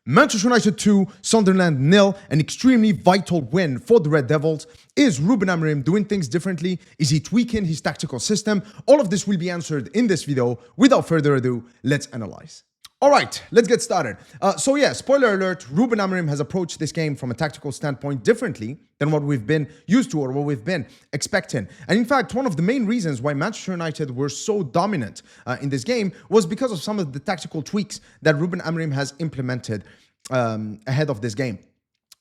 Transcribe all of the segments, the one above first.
Manchester United 2, Sunderland 0, an extremely vital win for the Red Devils. Is Ruben Amorim doing things differently? Is he tweaking his tactical system? All of this will be answered in this video. Without further ado, let's analyze. All right, let's get started. So yeah, spoiler alert, Ruben Amorim has approached this game from a tactical standpoint differently than what we've been used to or what we've been expecting. And in fact, one of the main reasons why Manchester United were so dominant in this game was because of some of the tactical tweaks that Ruben Amorim has implemented ahead of this game.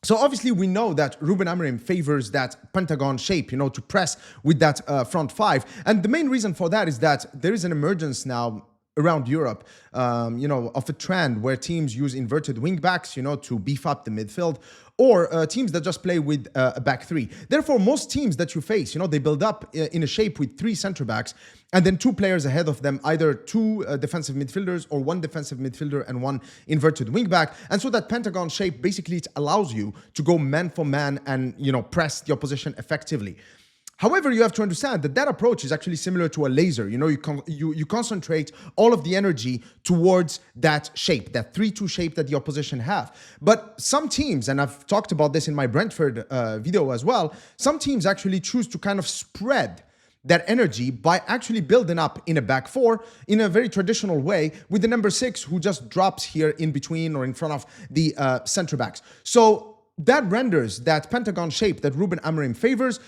So obviously we know that Ruben Amorim favors that pentagon shape, to press with that front five. And the main reason for that is that there is an emergence now around Europe, of a trend where teams use inverted wing backs, to beef up the midfield, or teams that just play with a back three. Therefore, most teams that you face, they build up in a shape with three center backs and then two players ahead of them, either two defensive midfielders or one defensive midfielder and one inverted wing back. And so that pentagon shape, basically it allows you to go man for man and, press the opposition effectively. However, you have to understand that that approach is actually similar to a laser. You concentrate all of the energy towards that shape, that 3-2 shape that the opposition have. But some teams, and I've talked about this in my Brentford video as well, some teams actually choose to kind of spread that energy by actually building up in a back four in a very traditional way with the number 6 who just drops here in between or in front of the center backs. So that renders that pentagon shape that Ruben Amorim favors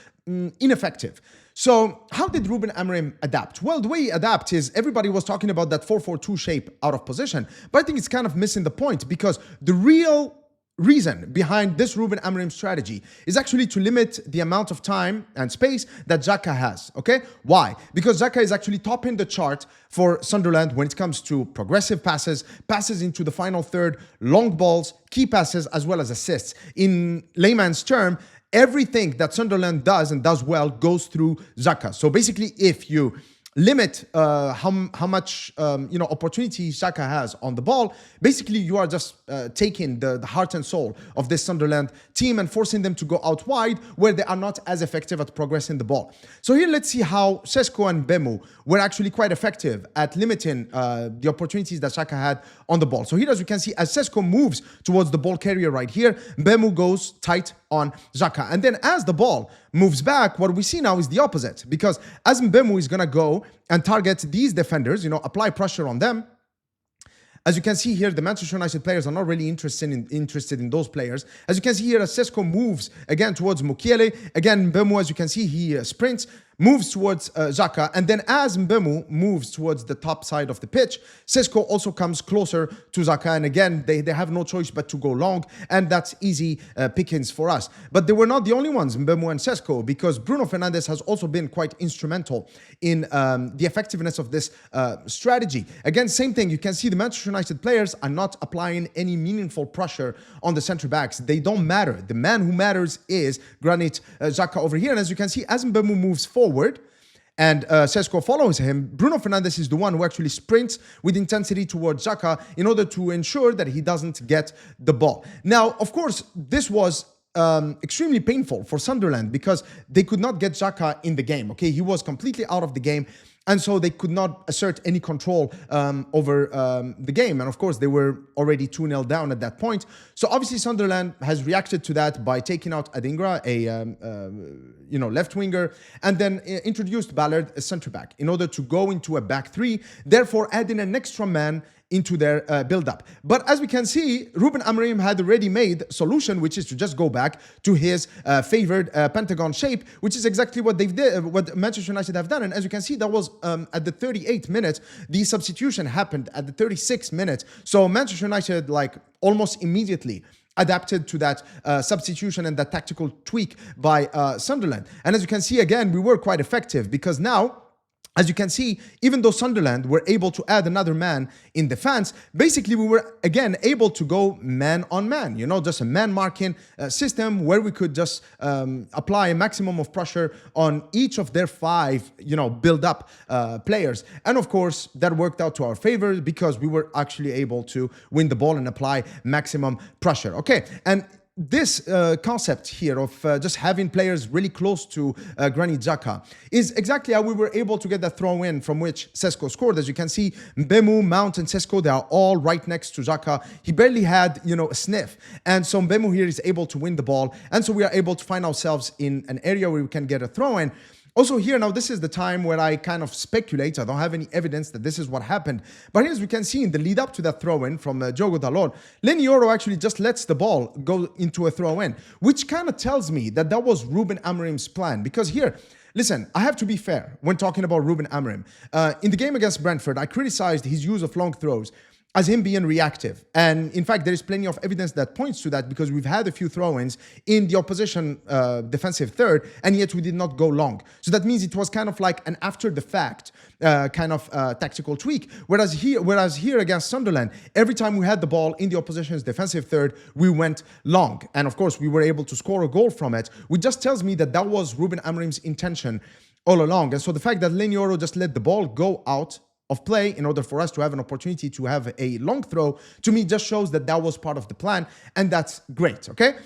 ineffective. So how did Ruben Amorim adapt? Well, the way he adapts is everybody was talking about that 4-4-2 shape out of position, but I think it's kind of missing the point because the real reason behind this Ruben Amorim strategy is actually to limit the amount of time and space that Xhaka has, okay? Why? Because Xhaka is actually topping the chart for Sunderland when it comes to progressive passes, passes into the final third, long balls, key passes, as well as assists. In layman's term, everything that Sunderland does and does well goes through Xhaka. So basically, if you limit how much opportunity Xhaka has on the ball, basically you are just taking the heart and soul of this Sunderland team and forcing them to go out wide where they are not as effective at progressing the ball. So here let's see how Šeško and Mbeumo were actually quite effective at limiting the opportunities that Xhaka had on the ball. So here, as you can see, as Šeško moves towards the ball carrier right here, Mbeumo goes tight on Xhaka. And then as the ball moves back, what we see now is the opposite, because as Mbeumo is going to go and target these defenders, apply pressure on them. As you can see here, the Manchester United players are not really interested in those players. As you can see here, as Šeško moves again towards Mukiele, again Mbeumo, as you can see, he sprints, moves towards Xhaka, and then as Mbeumo moves towards the top side of the pitch, Šeško also comes closer to Xhaka, and again, they have no choice but to go long, and that's easy pickings for us. But they were not the only ones, Mbeumo and Šeško, because Bruno Fernandes has also been quite instrumental in the effectiveness of this strategy. Again, same thing, you can see the Manchester United players are not applying any meaningful pressure on the center backs. They don't matter. The man who matters is Granit Xhaka over here, and as you can see, as Mbeumo moves forward, and Šeško follows him, Bruno Fernandes is the one who actually sprints with intensity towards Xhaka in order to ensure that he doesn't get the ball. Now, of course, this was extremely painful for Sunderland because they could not get Xhaka in the game, okay? He was completely out of the game, and so they could not assert any control over the game. And of course, they were already 2-0 down at that point. So obviously, Sunderland has reacted to that by taking out Adingra, a left winger, and then introduced Ballard, a centre back, in order to go into a back three, therefore adding an extra man into their build-up. But as we can see, Ruben Amorim had a ready-made solution, which is to just go back to his favored pentagon shape, which is exactly what what Manchester United have done. And as you can see, that was at the 38th minute. The substitution happened at the 36th minute. So Manchester United, almost immediately adapted to that substitution and that tactical tweak by Sunderland. And as you can see, again, we were quite effective because now, as you can see, even though Sunderland were able to add another man in defense, basically we were, again, able to go man on man, just a man marking system where we could just apply a maximum of pressure on each of their 5, build-up players. And of course, that worked out to our favor because we were actually able to win the ball and apply maximum pressure. Okay, and this concept here of just having players really close to Granit Xhaka is exactly how we were able to get that throw in from which Sesko scored. As you can see, Mbemu, Mount, and Sesko, they are all right next to Xhaka. He barely had, a sniff. And so Mbemu here is able to win the ball. And so we are able to find ourselves in an area where we can get a throw in. Also here, now this is the time where I kind of speculate. I don't have any evidence that this is what happened. But here, as we can see in the lead up to that throw-in from Diogo Dalot, Lenioro actually just lets the ball go into a throw-in, which kind of tells me that that was Ruben Amorim's plan. Because here, listen, I have to be fair when talking about Ruben Amorim. In the game against Brentford, I criticized his use of long throws as him being reactive. And in fact, there is plenty of evidence that points to that because we've had a few throw-ins in the opposition defensive third, and yet we did not go long. So that means it was kind of like an after-the-fact tactical tweak. Whereas here against Sunderland, every time we had the ball in the opposition's defensive third, we went long. And of course, we were able to score a goal from it, which just tells me that that was Ruben Amorim's intention all along. And so the fact that Lenioro just let the ball go out of play in order for us to have an opportunity to have a long throw, to me just shows that that was part of the plan, and that's great, okay?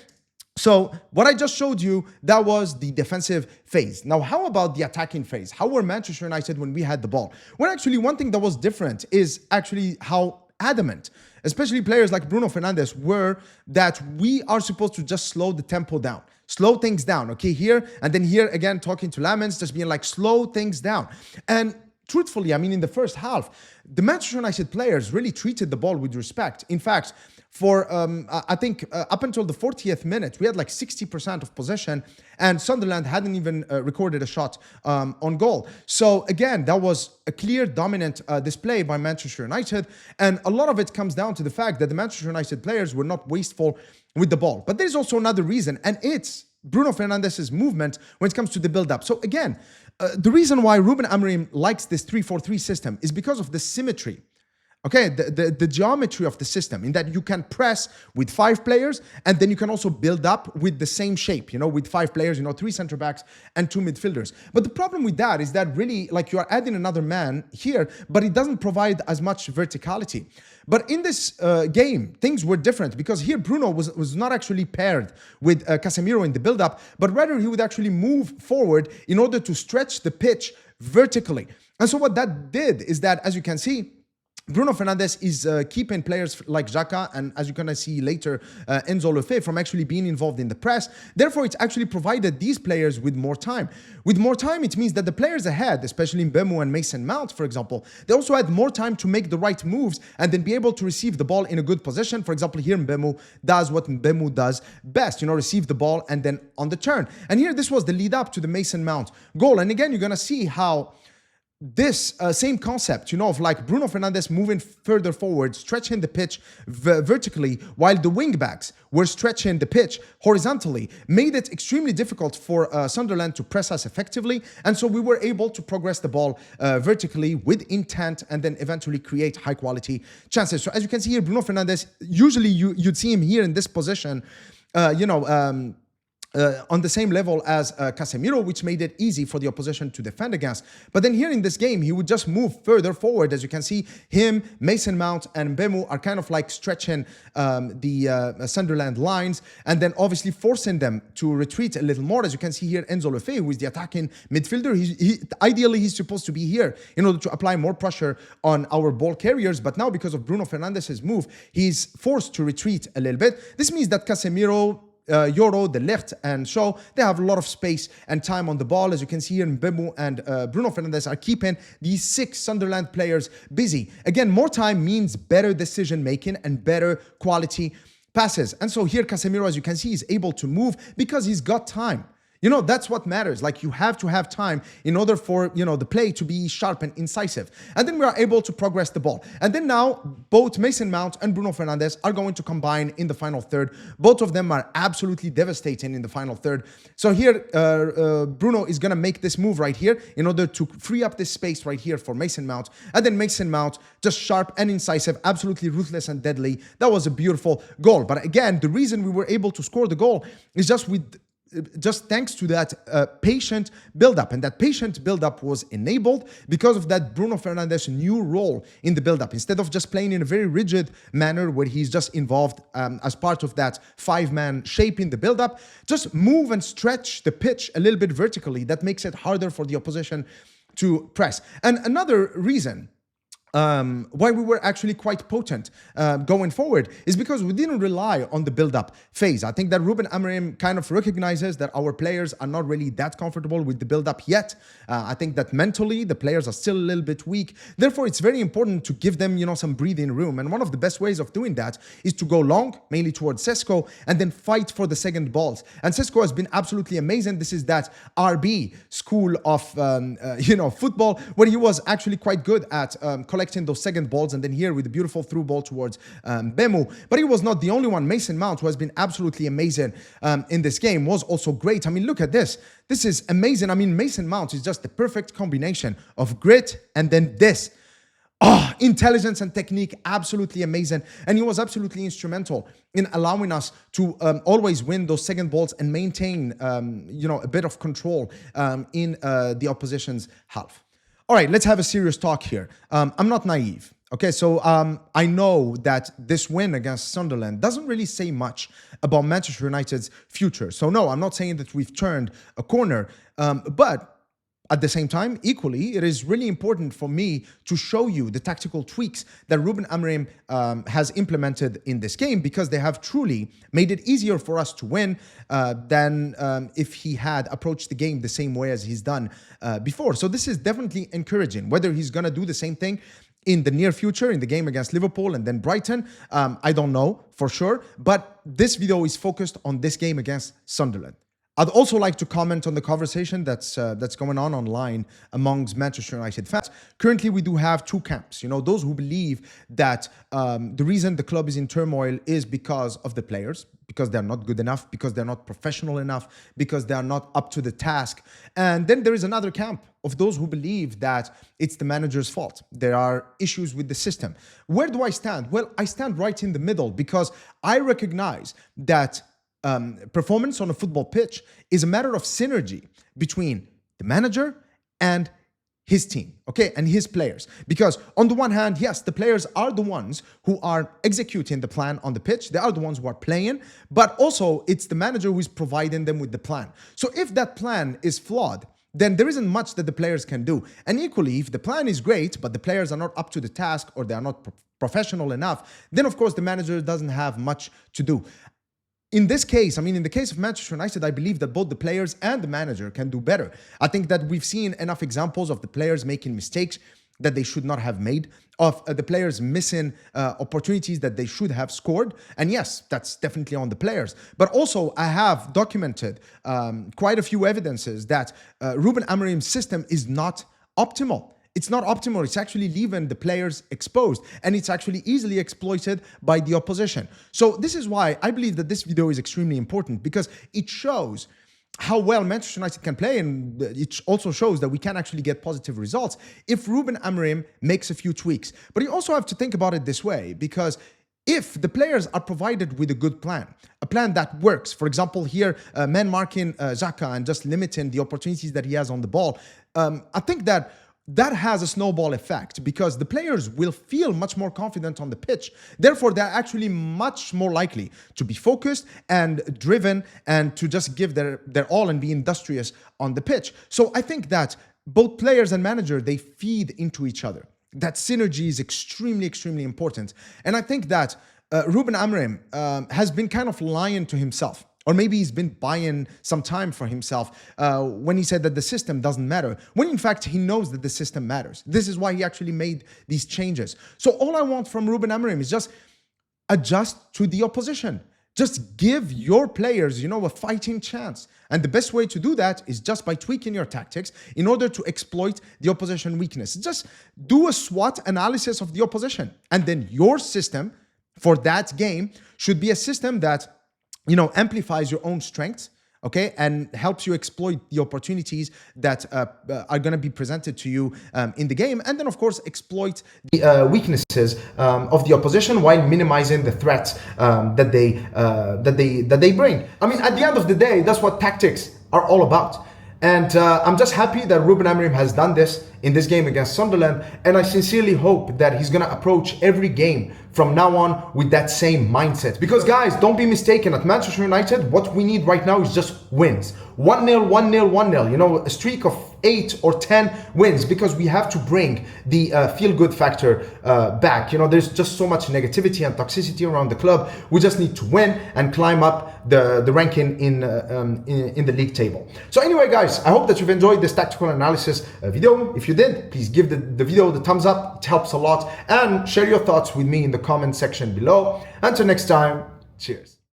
So what I just showed you, that was the defensive phase. Now, how about the attacking phase? How were Manchester United when we had the ball? Well, actually, one thing that was different is actually how adamant, especially players like Bruno Fernandes, were that we are supposed to just slow the tempo down. Slow things down, okay, here, and then here again, talking to Lamens, just being like, slow things down. And truthfully, I mean, in the first half, the Manchester United players really treated the ball with respect. In fact, for, I think, up until the 40th minute, we had like 60% of possession, and Sunderland hadn't even recorded a shot on goal. So again, that was a clear dominant display by Manchester United, and a lot of it comes down to the fact that the Manchester United players were not wasteful with the ball. But there's also another reason, and it's Bruno Fernandes' movement when it comes to the build-up. So again, the reason why Ruben Amorim likes this 3-4-3 system is because of the symmetry. Okay, the geometry of the system, in that you can press with 5 players, and then you can also build up with the same shape, with 5 players, 3 center backs and 2 midfielders. But the problem with that is that really, like, you are adding another man here, but it doesn't provide as much verticality. But in this game, things were different, because here Bruno was not actually paired with Casemiro in the build-up, but rather he would actually move forward in order to stretch the pitch vertically. And so what that did is that, as you can see, Bruno Fernandes is keeping players like Xhaka and, as you're going to see later, Enzo Lefebvre from actually being involved in the press. Therefore, it's actually provided these players with more time. With more time, it means that the players ahead, especially Mbemu and Mason Mount, for example, they also had more time to make the right moves and then be able to receive the ball in a good position. For example, here Mbemu does what Mbemu does best, receive the ball and then on the turn. And here, this was the lead up to the Mason Mount goal. And again, you're going to see how this same concept, of like Bruno Fernandes moving further forward, stretching the pitch vertically, while the wing-backs were stretching the pitch horizontally, made it extremely difficult for Sunderland to press us effectively. And so we were able to progress the ball vertically with intent and then eventually create high-quality chances. So as you can see here, Bruno Fernandes, usually you'd see him here in this position, on the same level as Casemiro, which made it easy for the opposition to defend against. But then here in this game, he would just move further forward. As you can see, him, Mason Mount, and Mbemu are kind of like stretching the Sunderland lines, and then obviously forcing them to retreat a little more. As you can see here, Enzo Lefebvre, who is the attacking midfielder, ideally he's supposed to be here in order to apply more pressure on our ball carriers. But now, because of Bruno Fernandes' move, he's forced to retreat a little bit. This means that Casemiro, Yoro, De Ligt, and Shaw, they have a lot of space and time on the ball. As you can see here, Mbemu and Bruno Fernandes are keeping these 6 Sunderland players busy. Again, more time means better decision-making and better quality passes. And so here, Casemiro, as you can see, is able to move because he's got time. That's what matters. Like, you have to have time in order for, the play to be sharp and incisive. And then we are able to progress the ball. And then now, both Mason Mount and Bruno Fernandes are going to combine in the final third. Both of them are absolutely devastating in the final third. So here, Bruno is going to make this move right here in order to free up this space right here for Mason Mount. And then Mason Mount, just sharp and incisive, absolutely ruthless and deadly. That was a beautiful goal. But again, the reason we were able to score the goal is just with just thanks to that patient build-up. And that patient build-up was enabled because of that Bruno Fernandes' new role in the build-up. Instead of just playing in a very rigid manner where he's just involved as part of that five-man shape in the build-up, just move and stretch the pitch a little bit vertically. That makes it harder for the opposition to press. And another reason why we were actually quite potent going forward is because we didn't rely on the build-up phase. I think that Ruben Amorim kind of recognizes that our players are not really that comfortable with the build-up yet. I think that mentally the players are still a little bit weak. Therefore, it's very important to give them, some breathing room. And one of the best ways of doing that is to go long, mainly towards Sesko, and then fight for the second balls. And Sesko has been absolutely amazing. This is that RB school of, football, where he was actually quite good at collecting those second balls, and then here with the beautiful through ball towards Bemu. But he was not the only one. Mason Mount, who has been absolutely amazing in this game, was also great. I mean, look at this. This is amazing. I mean, Mason Mount is just the perfect combination of grit and then this. Oh, intelligence and technique, absolutely amazing. And he was absolutely instrumental in allowing us to always win those second balls and maintain, a bit of control in the opposition's half. All right, let's have a serious talk here. I'm not naive. Okay, so I know that this win against Sunderland doesn't really say much about Manchester United's future. So no, I'm not saying that we've turned a corner, but at the same time, equally, it is really important for me to show you the tactical tweaks that Ruben Amorim has implemented in this game, because they have truly made it easier for us to win than if he had approached the game the same way as he's done before. So this is definitely encouraging. Whether he's going to do the same thing in the near future, in the game against Liverpool and then Brighton, I don't know for sure. But this video is focused on this game against Sunderland. I'd also like to comment on the conversation that's going on online amongst Manchester United fans. Currently, we do have two camps. Those who believe that the reason the club is in turmoil is because of the players, because they're not good enough, because they're not professional enough, because they are not up to the task. And then there is another camp of those who believe that it's the manager's fault. There are issues with the system. Where do I stand? Well, I stand right in the middle, because I recognize that performance on a football pitch is a matter of synergy between the manager and his team, okay, and his players. Because on the one hand, yes, the players are the ones who are executing the plan on the pitch. They are the ones who are playing, but also it's the manager who is providing them with the plan. So if that plan is flawed, then there isn't much that the players can do. And equally, if the plan is great, but the players are not up to the task or they are not professional enough, then of course the manager doesn't have much to do. In this case, in the case of Manchester United, I believe that both the players and the manager can do better. I think that we've seen enough examples of the players making mistakes that they should not have made, of the players missing opportunities that they should have scored. And yes, that's definitely on the players. But also, I have documented quite a few evidences that Ruben Amorim's system is not optimal. It's not optimal. It's actually leaving the players exposed, and it's actually easily exploited by the opposition. So this is why I believe that this video is extremely important, because it shows how well Manchester United can play, and it also shows that we can actually get positive results if Ruben Amorim makes a few tweaks. But you also have to think about it this way, because if the players are provided with a good plan, a plan that works, for example, here, man marking Xhaka and just limiting the opportunities that he has on the ball, I think that has a snowball effect, because the players will feel much more confident on the pitch. Therefore, they're actually much more likely to be focused and driven and to just give their all and be industrious on the pitch. So I think that both players and manager, they feed into each other. That synergy is extremely, extremely important. And I think that Ruben Amorim has been kind of lying to himself. Or maybe he's been buying some time for himself when he said that the system doesn't matter, when in fact he knows that the system matters. This is why he actually made these changes. So all I want from Ruben Amorim is just adjust to the opposition. Just give your players, a fighting chance. And the best way to do that is just by tweaking your tactics in order to exploit the opposition weakness. Just do a SWOT analysis of the opposition. And then your system for that game should be a system that amplifies your own strengths, okay, and helps you exploit the opportunities that are going to be presented to you in the game, and then of course exploit the weaknesses of the opposition while minimizing the threats that they bring. I mean, at the end of the day, that's what tactics are all about. And I'm just happy that Ruben Amorim has done this in this game against Sunderland, and I sincerely hope that he's going to approach every game from now on with that same mindset. Because guys, don't be mistaken, at Manchester United, what we need right now is just wins. 1-0, 1-0, 1-0, you know, a streak of 8 or 10 wins, because we have to bring the feel-good factor back. You know, there's just so much negativity and toxicity around the club. We just need to win and climb up the ranking in the league table. So anyway, guys, I hope that you've enjoyed this tactical analysis video. If you did, please give the video the thumbs up. It helps a lot. And share your thoughts with me in the comment section below. Until next time, cheers.